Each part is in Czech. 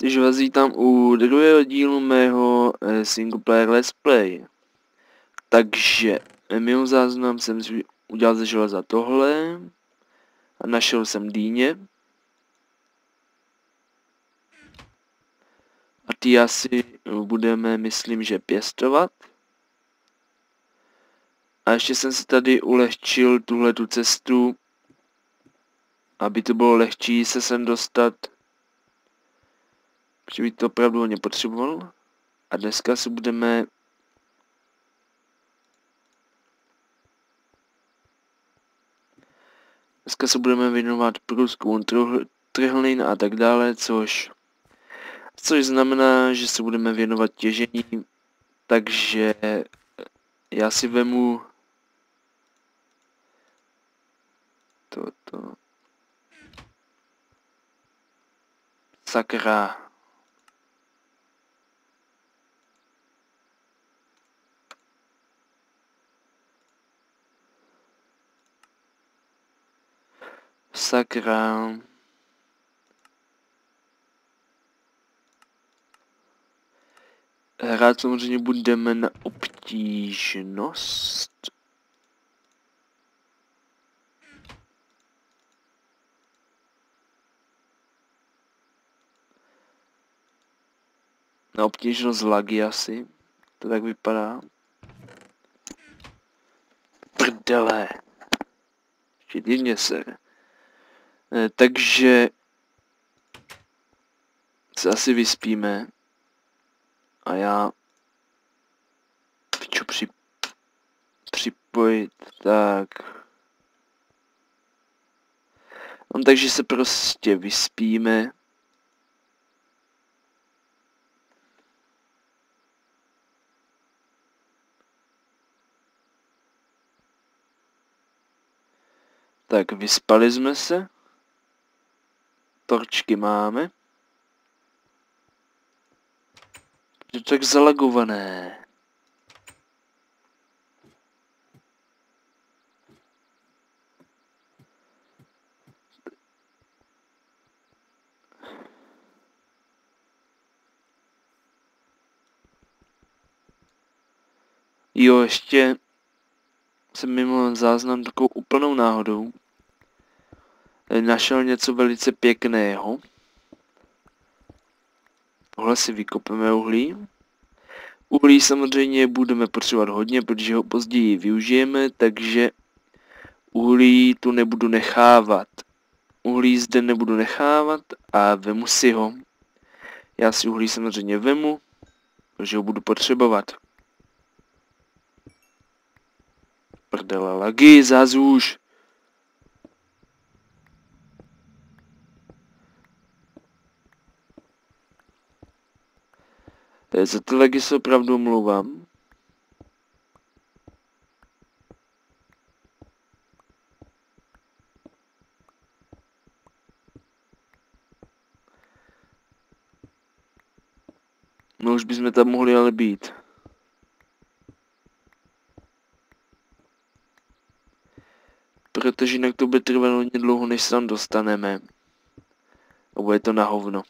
Takže vás vítám u druhého dílu mého single player let's play. Takže mimo záznam jsem si udělal ze železa tohle a našel jsem dýně. A ty asi budeme, myslím, že pěstovat. A ještě jsem si tady ulehčil tuhletu cestu, aby to bylo lehčí se sem dostat. Protože bych to opravdu hodně potřeboval. A dneska si budeme věnovat průzkumu trhlin a tak dále, což znamená, že se budeme věnovat těžení, takže já si vemu toto. Sakra. Sakra. Hrát samozřejmě budeme na obtížnost. Na obtížnost lagy asi. To tak vypadá. Prdele. Divně se. Takže se asi vyspíme. A já chci připojit, tak. No, takže se prostě vyspíme. Tak, vyspali jsme se. Torčky máme. Je to tak zalagované. Jo, ještě jsem mimo záznam takovou úplnou náhodou našel něco velice pěkného. Tohle si vykopeme uhlí. Uhlí samozřejmě budeme potřebovat hodně, protože ho později využijeme, takže uhlí tu nebudu nechávat. Uhlí zde nebudu nechávat a vemu si ho. Já si uhlí samozřejmě vemu, protože ho budu potřebovat. Prdele lagy, zázůž. Za ty lagy se opravdu omlouvám. No už bychom tam mohli ale být. Protože jinak to bude trvat hodně dlouho, než se tam dostaneme. A bude to na hovno.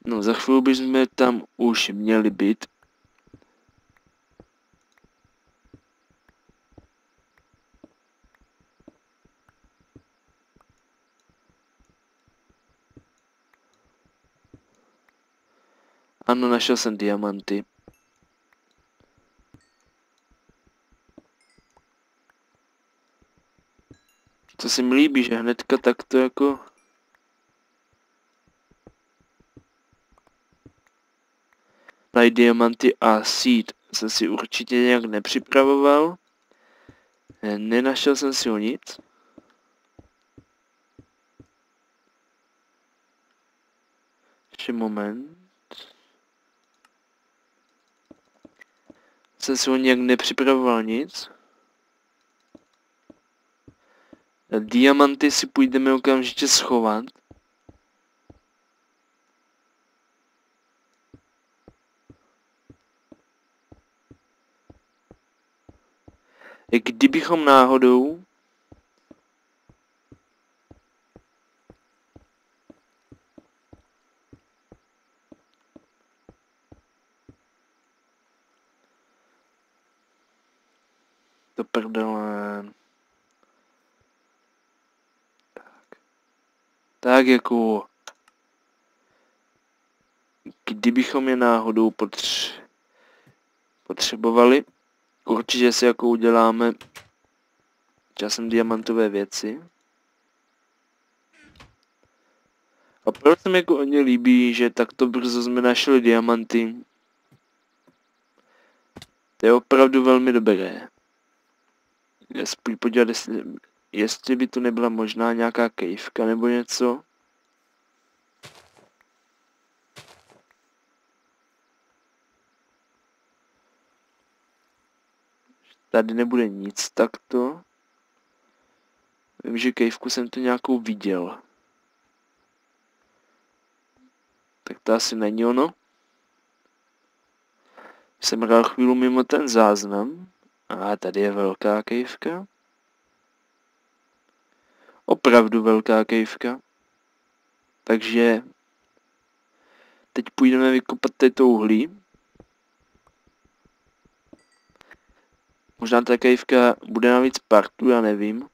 No, za chvíli bychom tam už měli být. Ano, našel jsem diamanty. To se mi líbí, že hnedka takto jako... Najít diamanty a seed jsem si určitě nějak nepřipravoval. Nenašel jsem si o nic. Ještě moment. Jsem si o nějak nepřipravoval nic. Diamanty si půjdeme okamžitě schovat. Kdybychom náhodou to prdele. Tak jako kdybychom je náhodou potřebovali, určitě si jako uděláme časem diamantové věci. A proč se mi jako o ně líbí, že takto brzo jsme našli diamanty. To je opravdu velmi dobré. Spíš podívat, jestli by tu nebyla možná nějaká kejvka nebo něco. Tady nebude nic takto. Vím, že kejvku jsem tu nějakou viděl. Tak to asi není ono. Jsem hrál chvíli mimo ten záznam. A tady je velká kejvka. Opravdu velká kejvka. Takže teď půjdeme vykopat tyto uhlí. Možná ta kejvka bude navíc partu, já nevím.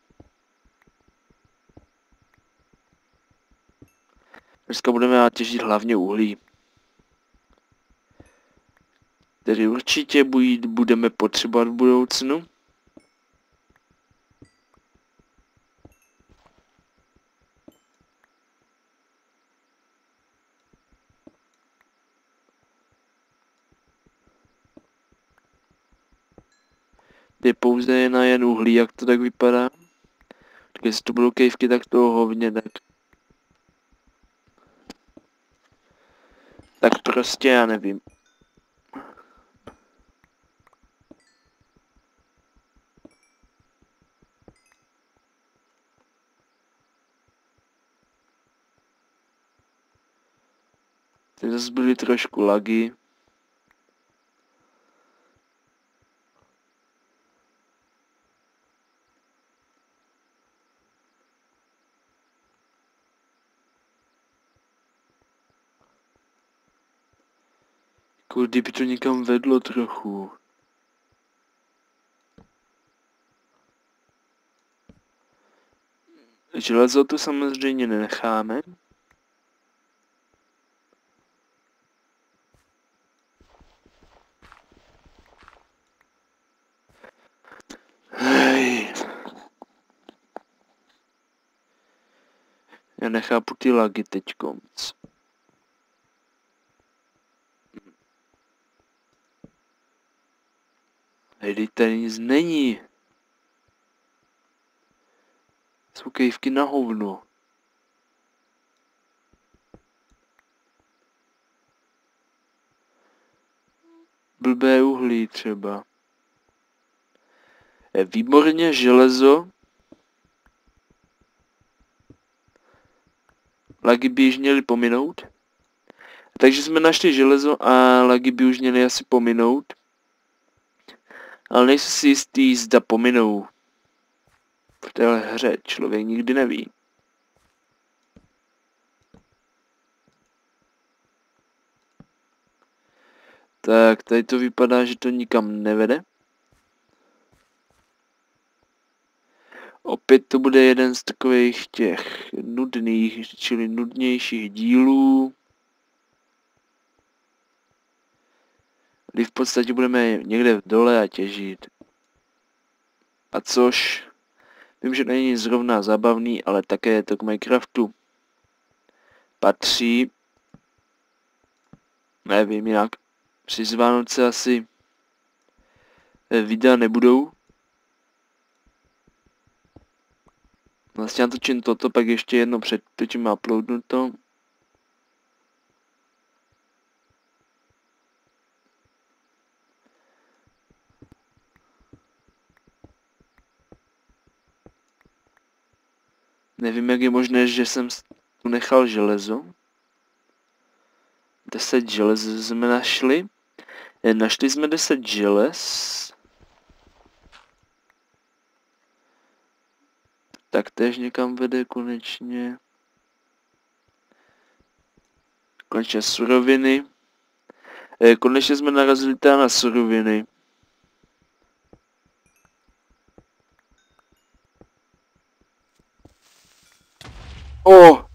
Dneska budeme těžit hlavně uhlí. Tedy určitě budeme potřebovat v budoucnu. Je pouze na jen uhlí, jak to tak vypadá. Tak jestli to budou kejvky, tak toho hodně, tak prostě já nevím. Teď zase byly trošku lagy. Jako kdyby to někam vedlo trochu. Železo tu samozřejmě nenecháme. Hej. Já nechápu ty lagy teďkonc. Hej, tady nic není. Jsou kejvky na hovno. Blbé uhlí třeba. Je výborně železo. Lagy by již měly pominout. Takže jsme našli železo a lagy by už měly asi pominout. Ale nejsem si jistý, zda pominou. V téhle hře člověk nikdy neví. Tak, tady to vypadá, že to nikam nevede. Opět to bude jeden z takových těch nudných, čili nudnějších dílů. Kdy v podstatě budeme někde v dole a těžit. A což, vím, že není zrovna zábavný, ale také to k Minecraftu patří. Nevím, jinak přes Vánoce asi videa nebudou. Vlastně natočím toto, pak ještě jedno předtočím a uploadnu to. Nevím, jak je možné, že jsem tu nechal železo. 10 želez jsme našli. Našli jsme 10 želez. Tak též někam vede konečně. Konečně suroviny. Konečně jsme narazili teda na suroviny. O!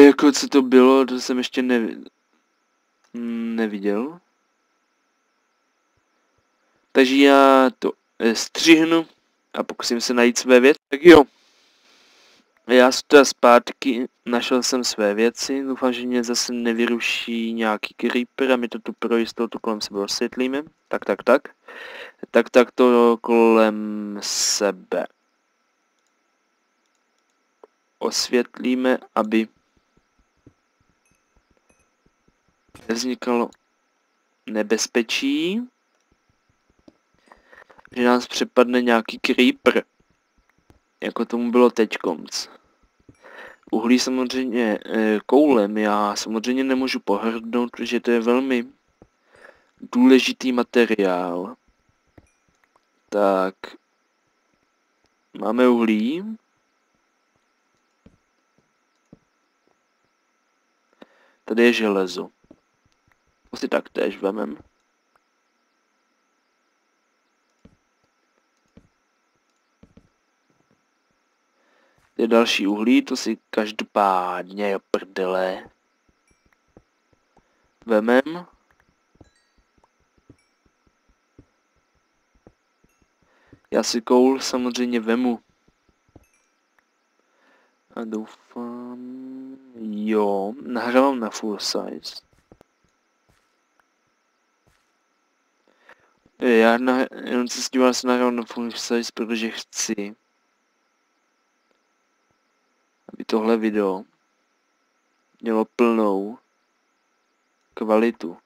Jako co to bylo, to jsem ještě neviděl. Takže já to střihnu a pokusím se najít své věci. Tak jo. Já jsem teda zpátky, našel jsem své věci, doufám, že mě zase nevyruší nějaký creeper a my to tu pro jistotu kolem sebe osvětlíme. Tak to kolem sebe osvětlíme, aby nevznikalo nebezpečí, že nás přepadne nějaký creeper, jako tomu bylo teďkomc. Uhlí samozřejmě koulem, já samozřejmě nemůžu pohrdnout, protože to je velmi důležitý materiál. Tak, máme uhlí. Tady je železo. To si taktéž vemem. Je další uhlí, to si každopádně jo prdele vemem. Já si koul samozřejmě vemu. A doufám... Jo, nahrávám na full size. Já jenom se díval, se nahrávám na full size, protože chci, aby tohle video mělo plnou kvalitu.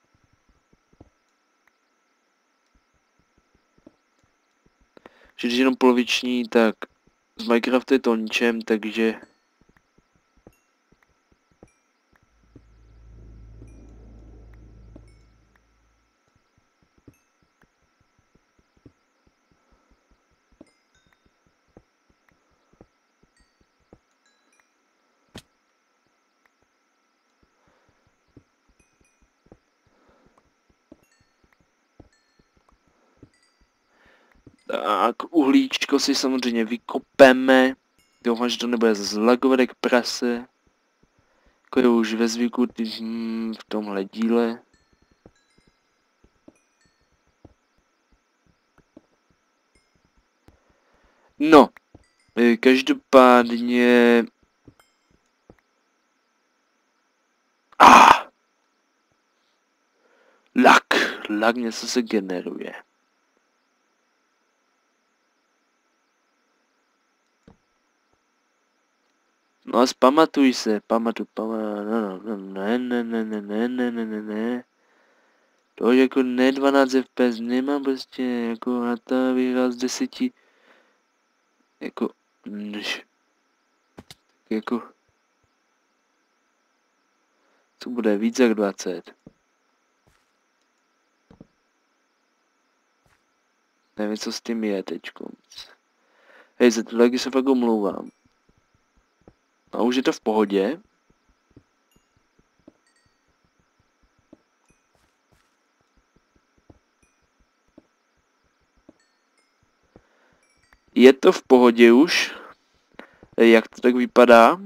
Že když jenom poloviční, tak z Minecraftu je to ničem, takže tak uhlíčko si samozřejmě vykopeme. Doufám, že to nebude zlagovat jak prase. Jako je už ve zvyku v tomhle díle. No, každopádně... Lag něco se generuje. No a pamatuj se, ne. To jako ne 12 FPS, nemám prostě jako na to vyhrál z 10, jako, jako, co bude víc jak 20. Nevím, co s tím je teďko. Hej, za to taky se fakt omlouvám. A už je to v pohodě. Je to v pohodě už. Jak to tak vypadá?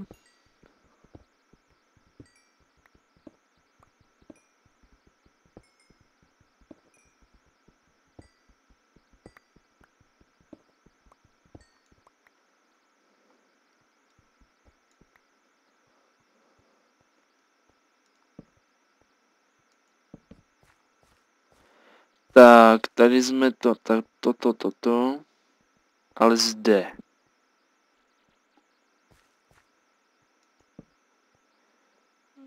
Tak, tady jsme to. Ale zde.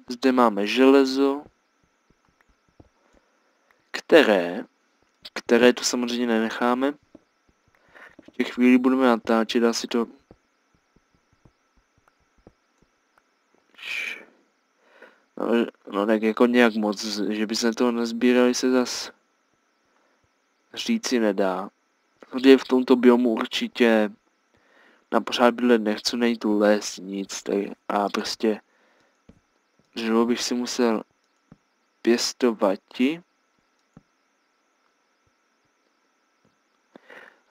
Zde máme železo, které tu samozřejmě nenecháme. V těch chvíli budeme natáčet, asi to... No tak jako nějak moc, že by se toho nezbírali, se zas říci nedá. Protože v tomto biomu určitě na pořád bydlet nechci, nejít tu les, nic, tak a prostě dřevo bych si musel pěstovati.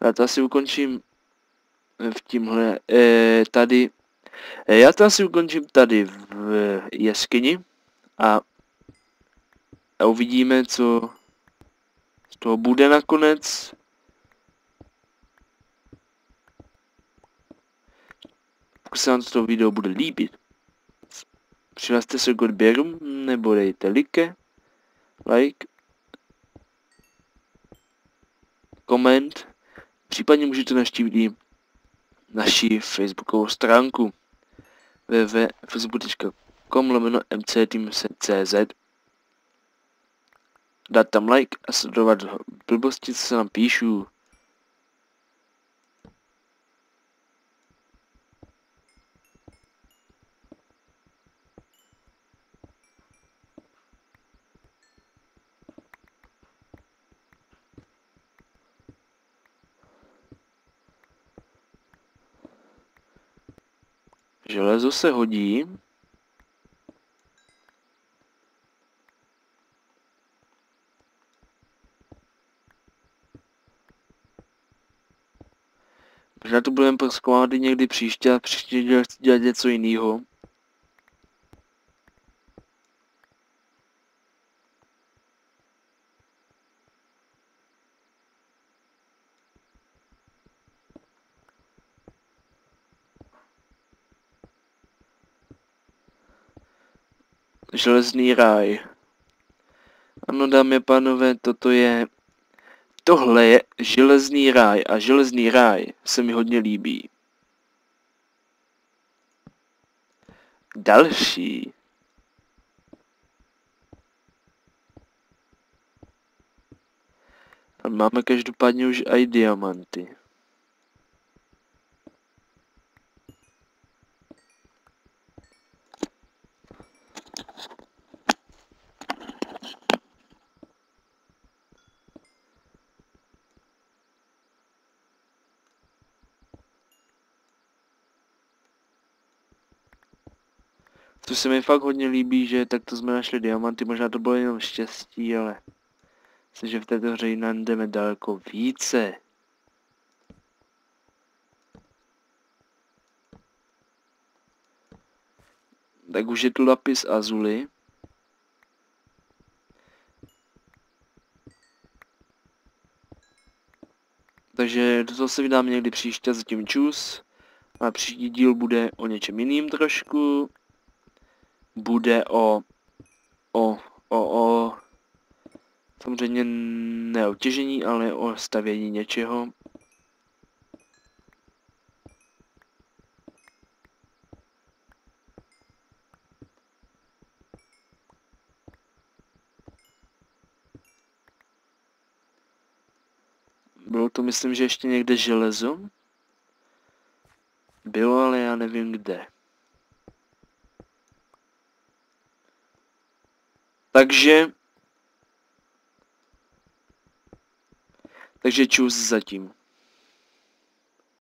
Já to asi ukončím v tímhle, tady, já to asi ukončím tady v jeskyni a uvidíme, co z toho bude nakonec. Pokud se vám to video bude líbit, přihlaste se k odběru, nebo dejte like, koment, případně můžete navštívit i naši facebookovou stránku www.facebook.com/mcteam.cz, dát tam like a sledovat blbosti, co se nám píšu. Železo se hodí. Možná to budeme prozkoumat někdy příště a příště dělat něco jiného. Železný ráj. Ano, dámy a pánové, tohle je železný ráj a železný ráj se mi hodně líbí. Další. A máme každopádně už i diamanty. To se mi fakt hodně líbí, že takto jsme našli diamanty, možná to bylo jenom štěstí, ale myslím, že v této hře jdeme daleko více. Tak už je tu lapis azuli. Takže do toho se vydám někdy příště, zatím čus. A příští díl bude o něčem jiným trošku. Bude o samozřejmě ne o těžení, ale o stavění něčeho. Bylo to, myslím, že ještě někde železo. Bylo, ale já nevím kde. Takže čus zatím.